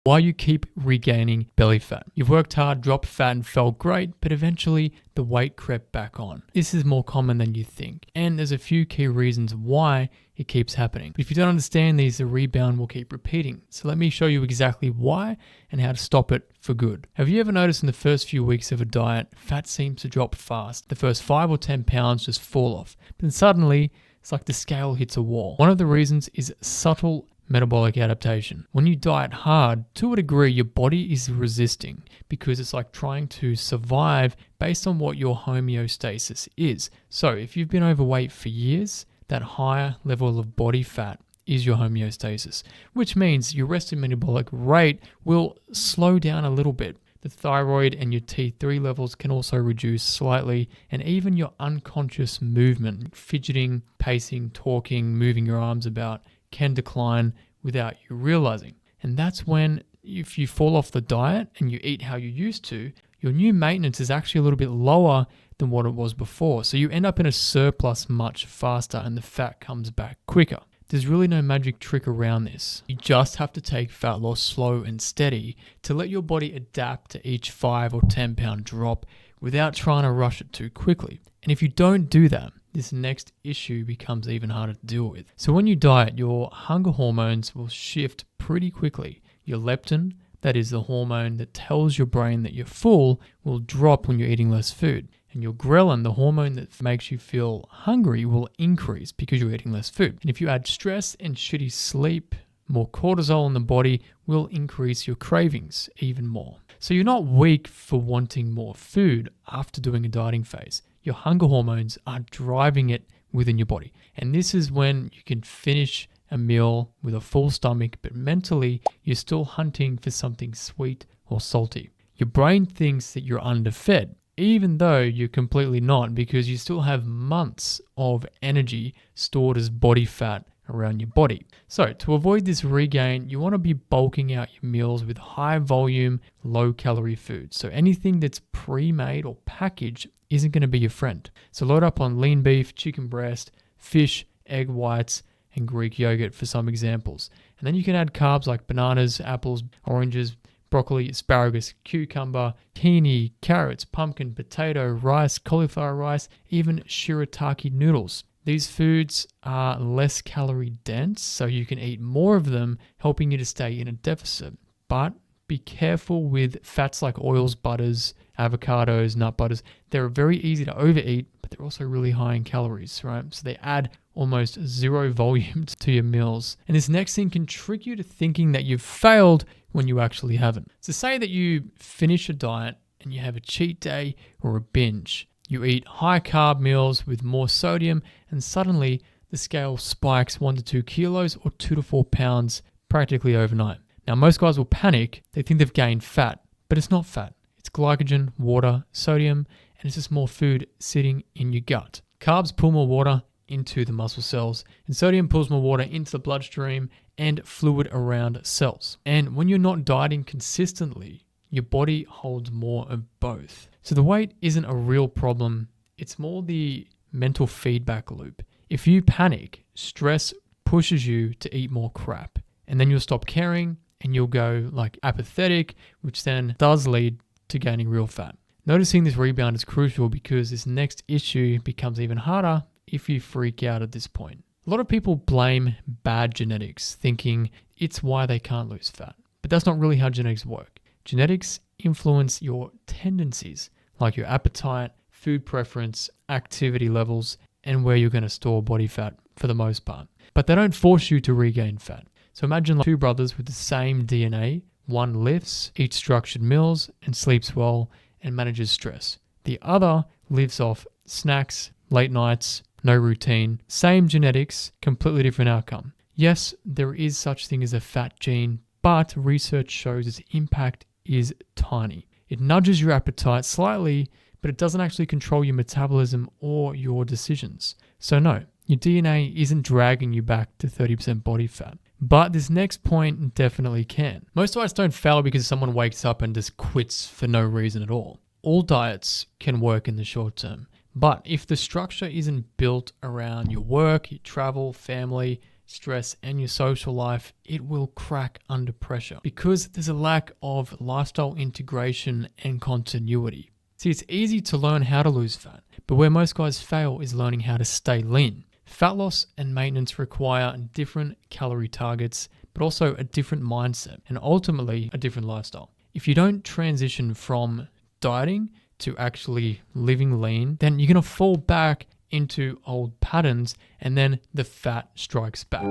why you keep regaining belly fat. You've worked hard, dropped fat and felt great, but eventually the weight crept back on. This is more common than you think, and there's a few key reasons why it keeps happening. But if you don't understand these, the rebound will keep repeating. So let me show you exactly why and how to stop it for good. Have you ever noticed in the first few weeks of a diet, fat seems to drop fast? The first 5 or 10 pounds just fall off. Then suddenly, it's like the scale hits a wall. One of the reasons is subtle metabolic adaptation. When you diet hard, to a degree, your body is resisting because it's like trying to survive based on what your homeostasis is. So if you've been overweight for years, that higher level of body fat is your homeostasis, which means your resting metabolic rate will slow down a little bit. The thyroid and your T3 levels can also reduce slightly, and even your unconscious movement, fidgeting, pacing, talking, moving your arms about, can decline without you realizing. And that's when, if you fall off the diet and you eat how you used to, your new maintenance is actually a little bit lower than what it was before. So you end up in a surplus much faster and the fat comes back quicker. There's really no magic trick around this. You just have to take fat loss slow and steady to let your body adapt to each 5 or 10 pound drop without trying to rush it too quickly. And if you don't do that, this next issue becomes even harder to deal with. So when you diet, your hunger hormones will shift pretty quickly. Your leptin, that is the hormone that tells your brain that you're full, will drop when you're eating less food. And your ghrelin, the hormone that makes you feel hungry, will increase because you're eating less food. And if you add stress and shitty sleep, more cortisol in the body will increase your cravings even more. So you're not weak for wanting more food after doing a dieting phase. Your hunger hormones are driving it within your body. And this is when you can finish a meal with a full stomach, but mentally you're still hunting for something sweet or salty. Your brain thinks that you're underfed, even though you're completely not, because you still have months of energy stored as body fat around your body. So to avoid this regain, you want to be bulking out your meals with high volume, low calorie food. So anything that's pre-made or packaged isn't going to be your friend. So load up on lean beef, chicken breast, fish, egg whites, and Greek yogurt for some examples. And then you can add carbs like bananas, apples, oranges, broccoli, asparagus, cucumber, tahini, carrots, pumpkin, potato, rice, cauliflower rice, even shirataki noodles. These foods are less calorie dense, so you can eat more of them, helping you to stay in a deficit. But be careful with fats like oils, butters, avocados, nut butters. They're very easy to overeat, but they're also really high in calories, right? So they add almost zero volume to your meals. And this next thing can trick you to thinking that you've failed when you actually haven't. So say that you finish a diet and you have a cheat day or a binge. You eat high carb meals with more sodium and suddenly the scale spikes 1 to 2 kilos or 2 to 4 pounds practically overnight. Now most guys will panic. They think they've gained fat, but it's not fat. It's glycogen, water, sodium, and it's just more food sitting in your gut. Carbs pull more water into the muscle cells, and sodium pulls more water into the bloodstream and fluid around cells. And when you're not dieting consistently, your body holds more of both. So the weight isn't a real problem. It's more the mental feedback loop. If you panic, stress pushes you to eat more crap, and then you'll stop caring and you'll go like apathetic, which then does lead to gaining real fat. Noticing this rebound is crucial because this next issue becomes even harder if you freak out at this point. A lot of people blame bad genetics, thinking it's why they can't lose fat. But that's not really how genetics work. Genetics influence your tendencies, like your appetite, food preference, activity levels, and where you're going to store body fat for the most part. But they don't force you to regain fat. So imagine like 2 brothers with the same DNA. One lifts, eats structured meals, and sleeps well, and manages stress. The other lives off snacks, late nights, no routine. Same genetics, completely different outcome. Yes, there is such thing as a fat gene, but research shows its impact is tiny. It nudges your appetite slightly, but it doesn't actually control your metabolism or your decisions. So no, your DNA isn't dragging you back to 30% body fat. But this next point definitely can. Most diets don't fail because someone wakes up and just quits for no reason at all. All diets can work in the short term. But if the structure isn't built around your work, your travel, family, stress, and your social life, it will crack under pressure because there's a lack of lifestyle integration and continuity. See, it's easy to learn how to lose fat, but where most guys fail is learning how to stay lean. Fat loss and maintenance require different calorie targets, but also a different mindset and ultimately a different lifestyle. If you don't transition from dieting to actually living lean, then you're going to fall back into old patterns and then the fat strikes back.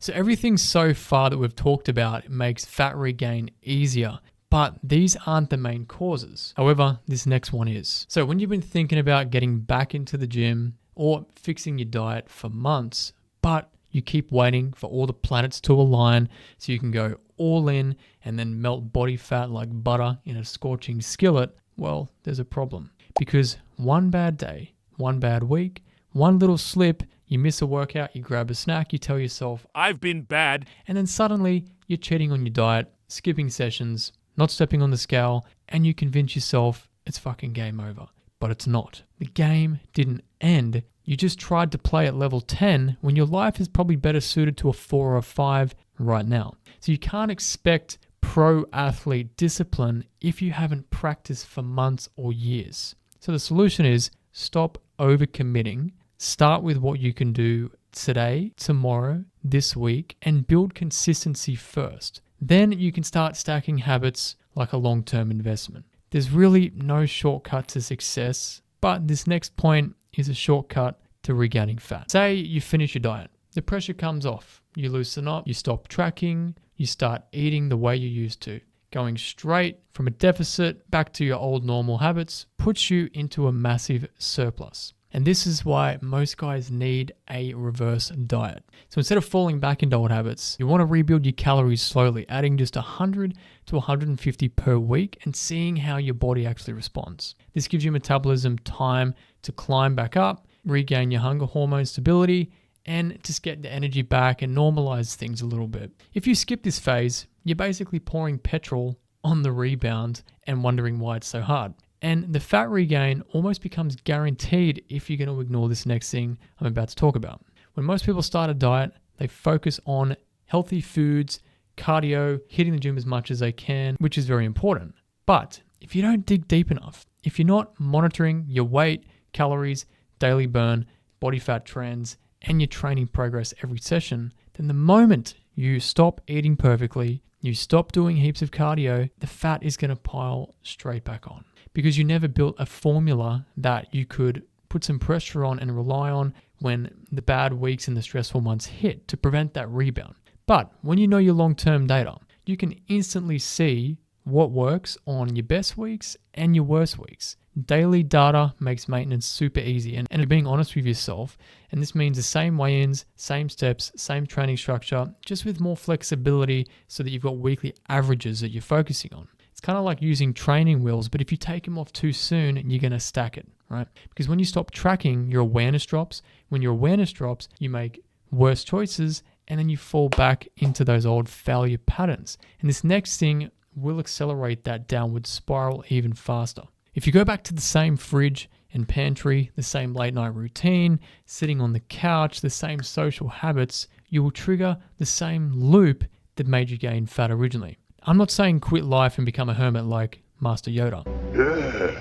So everything so far that we've talked about makes fat regain easier, but these aren't the main causes. However, this next one is. So when you've been thinking about getting back into the gym or fixing your diet for months, but you keep waiting for all the planets to align so you can go all in and then melt body fat like butter in a scorching skillet, well, there's a problem. Because one bad day, one bad week, one little slip, you miss a workout, you grab a snack, you tell yourself, I've been bad. And then suddenly you're cheating on your diet, skipping sessions, not stepping on the scale, and you convince yourself it's fucking game over. But it's not. The game didn't end. You just tried to play at level 10 when your life is probably better suited to a 4 or a 5 right now. So you can't expect pro athlete discipline if you haven't practiced for months or years. So the solution is stop overcommitting. Start with what you can do today, tomorrow, this week, and build consistency first. Then you can start stacking habits like a long-term investment. There's really no shortcut to success, but this next point is a shortcut to regaining fat. Say you finish your diet, the pressure comes off, you loosen up, you stop tracking, you start eating the way you used to. Going straight from a deficit back to your old normal habits puts you into a massive surplus. And this is why most guys need a reverse diet. So instead of falling back into old habits, you want to rebuild your calories slowly, adding just 100 to 150 per week and seeing how your body actually responds. This gives your metabolism time to climb back up, regain your hunger hormone stability, and just get the energy back and normalize things a little bit. If you skip this phase, you're basically pouring petrol on the rebound and wondering why it's so hard. And the fat regain almost becomes guaranteed if you're going to ignore this next thing I'm about to talk about. When most people start a diet, they focus on healthy foods, cardio, hitting the gym as much as they can, which is very important. But if you don't dig deep enough, if you're not monitoring your weight, calories, daily burn, body fat trends, and your training progress every session, then the moment you stop eating perfectly, you stop doing heaps of cardio, the fat is going to pile straight back on. Because you never built a formula that you could put some pressure on and rely on when the bad weeks and the stressful months hit to prevent that rebound. But when you know your long-term data, you can instantly see what works on your best weeks and your worst weeks. Daily data makes maintenance super easy and being honest with yourself, and this means the same weigh-ins, same steps, same training structure, just with more flexibility so that you've got weekly averages that you're focusing on. It's kind of like using training wheels, but if you take them off too soon, you're going to stack it, right? Because when you stop tracking, your awareness drops. When your awareness drops, you make worse choices, and then you fall back into those old failure patterns. And this next thing will accelerate that downward spiral even faster. If you go back to the same fridge and pantry, the same late night routine, sitting on the couch, the same social habits, you will trigger the same loop that made you gain fat originally. I'm not saying quit life and become a hermit like Master Yoda. Yeah.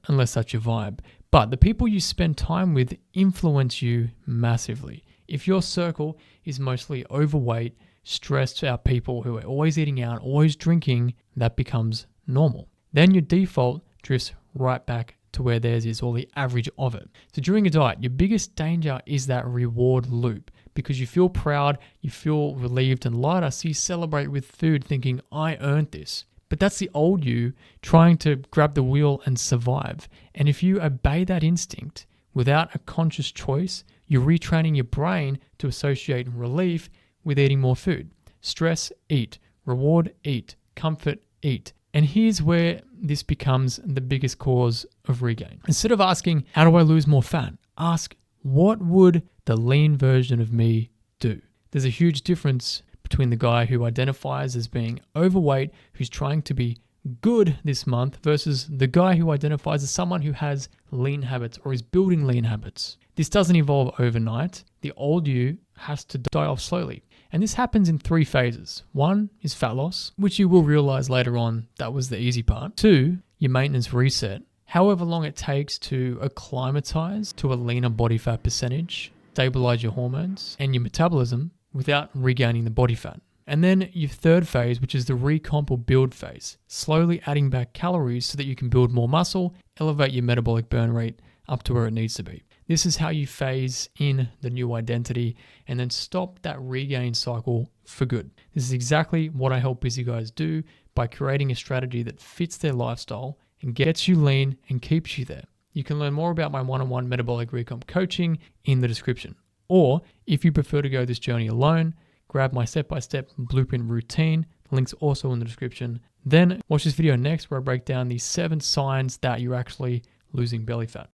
Unless that's your vibe. But the people you spend time with influence you massively. If your circle is mostly overweight, stressed out people who are always eating out, always drinking, that becomes normal. Then your default drifts right back to where theirs is, or the average of it. So during a diet, your biggest danger is that reward loop. Because you feel proud, you feel relieved and lighter, so you celebrate with food thinking, I earned this. But that's the old you trying to grab the wheel and survive. And if you obey that instinct without a conscious choice, you're retraining your brain to associate relief with eating more food. Stress, eat. Reward, eat. Comfort, eat. And here's where this becomes the biggest cause of regain. Instead of asking, how do I lose more fat? Ask, what would the lean version of me do? There's a huge difference between the guy who identifies as being overweight, who's trying to be good this month versus the guy who identifies as someone who has lean habits or is building lean habits. This doesn't evolve overnight. The old you has to die off slowly. And this happens in 3 phases. 1 is fat loss, which you will realize later on that was the easy part. 2, your maintenance reset. However long it takes to acclimatize to a leaner body fat percentage, stabilize your hormones and your metabolism without regaining the body fat. And then your 3rd phase, which is the recomp or build phase, slowly adding back calories so that you can build more muscle, elevate your metabolic burn rate up to where it needs to be. This is how you phase in the new identity and then stop that regain cycle for good. This is exactly what I help busy guys do by creating a strategy that fits their lifestyle and gets you lean and keeps you there. You can learn more about my one-on-one metabolic recomp coaching in the description. Or if you prefer to go this journey alone, grab my step-by-step blueprint routine. The link's also in the description. Then watch this video next where I break down the 7 signs that you're actually losing belly fat.